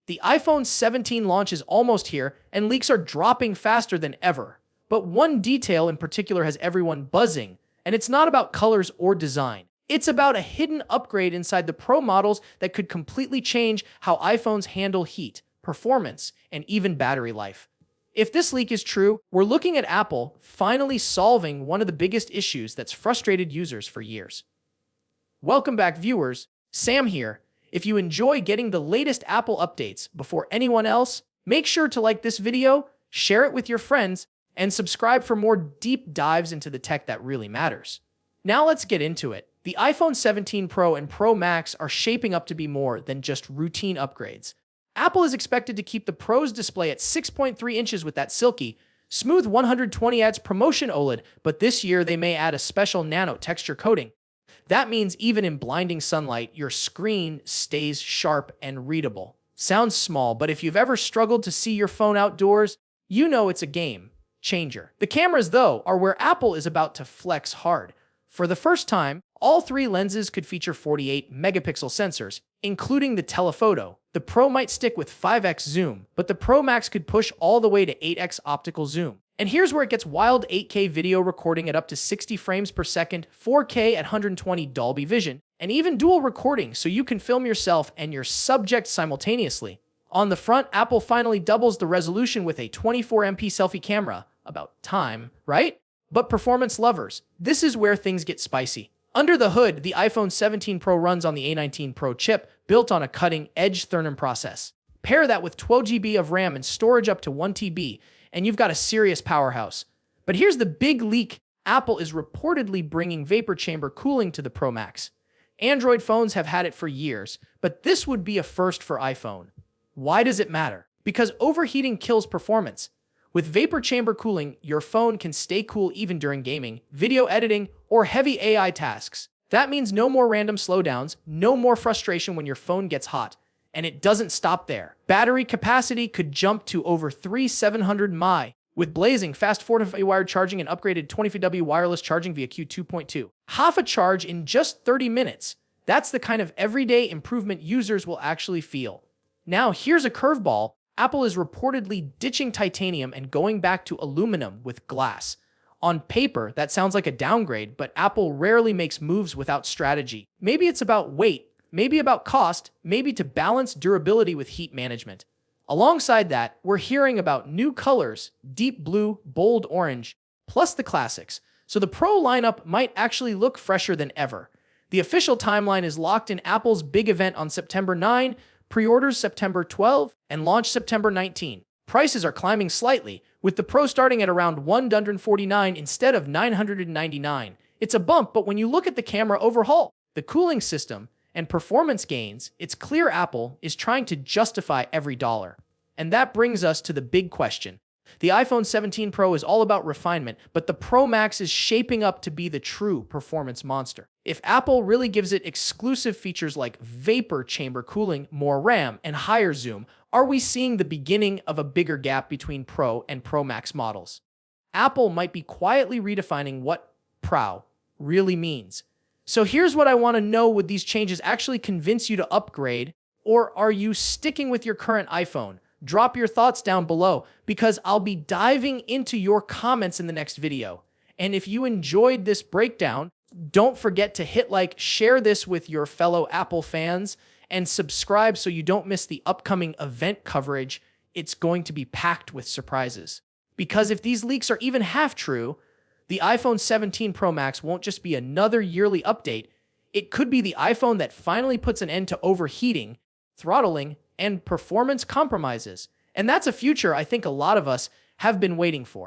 The iPhone 17 launch is almost here, and leaks are dropping faster than ever. But one detail in particular has everyone buzzing, and it's not about colors or design. It's about a hidden upgrade inside the Pro models that could completely change how iPhones handle heat, performance, and even battery life. If this leak is true, we're looking at Apple finally solving one of the biggest issues that's frustrated users for years. Welcome back, viewers. Sam here. If you enjoy getting the latest Apple updates before anyone else, make sure to like this video, share it with your friends, and subscribe for more deep dives into the tech that really matters. Now let's get into it. The iPhone 17 Pro and Pro Max are shaping up to be more than just routine upgrades. Apple is expected to keep the Pro's display at 6.3 inches with that silky, smooth 120Hz promotion OLED, but this year they may add a special nano texture coating. That means even in blinding sunlight, your screen stays sharp and readable. Sounds small, but if you've ever struggled to see your phone outdoors, you know it's a game changer. The cameras, though, are where Apple is about to flex hard. For the first time, all three lenses could feature 48-megapixel sensors, including the telephoto. The Pro might stick with 5x zoom, but the Pro Max could push all the way to 8x optical zoom. And here's where it gets wild: 8K video recording at up to 60 frames per second, 4K at 120 Dolby Vision, and even dual recording so you can film yourself and your subject simultaneously. On the front, Apple finally doubles the resolution with a 24MP selfie camera. About time, right? But performance lovers, this is where things get spicy. Under the hood, the iPhone 17 Pro runs on the A19 Pro chip, built on a cutting-edge Thurman process. Pair that with 12GB of RAM and storage up to 1TB, and you've got a serious powerhouse. But here's the big leak. Apple is reportedly bringing vapor chamber cooling to the Pro Max. Android phones have had it for years, but this would be a first for iPhone. Why does it matter? Because overheating kills performance. With vapor chamber cooling, your phone can stay cool even during gaming, video editing, or heavy AI tasks. That means no more random slowdowns, no more frustration when your phone gets hot. And it doesn't stop there. Battery capacity could jump to over 3,700 mAh, with blazing fast 4-way wired charging and upgraded 25W wireless charging via Q2.2. Half a charge in just 30 minutes. That's the kind of everyday improvement users will actually feel. Now, here's a curveball. Apple is reportedly ditching titanium and going back to aluminum with glass. On paper, that sounds like a downgrade, but Apple rarely makes moves without strategy. Maybe it's about weight, maybe about cost, maybe to balance durability with heat management. Alongside that, we're hearing about new colors: deep blue, bold orange, plus the classics. So the Pro lineup might actually look fresher than ever. The official timeline is locked in Apple's big event on September 9, pre-orders September 12, and launch September 19. Prices are climbing slightly, with the Pro starting at around $149 instead of $999. It's a bump, but when you look at the camera overhaul, the cooling system, and performance gains, it's clear Apple is trying to justify every dollar. And that brings us to the big question. The iPhone 17 Pro is all about refinement, but the Pro Max is shaping up to be the true performance monster. If Apple really gives it exclusive features like vapor chamber cooling, more RAM, and higher zoom, are we seeing the beginning of a bigger gap between Pro and Pro Max models? Apple might be quietly redefining what Pro really means. So here's what I want to know: would these changes actually convince you to upgrade, or are you sticking with your current iPhone? Drop your thoughts down below, because I'll be diving into your comments in the next video. And if you enjoyed this breakdown, don't forget to hit like, share this with your fellow Apple fans, and subscribe so you don't miss the upcoming event coverage. It's going to be packed with surprises. Because if these leaks are even half true, the iPhone 17 Pro Max won't just be another yearly update. It could be the iPhone that finally puts an end to overheating, throttling, and performance compromises. And that's a future I think a lot of us have been waiting for.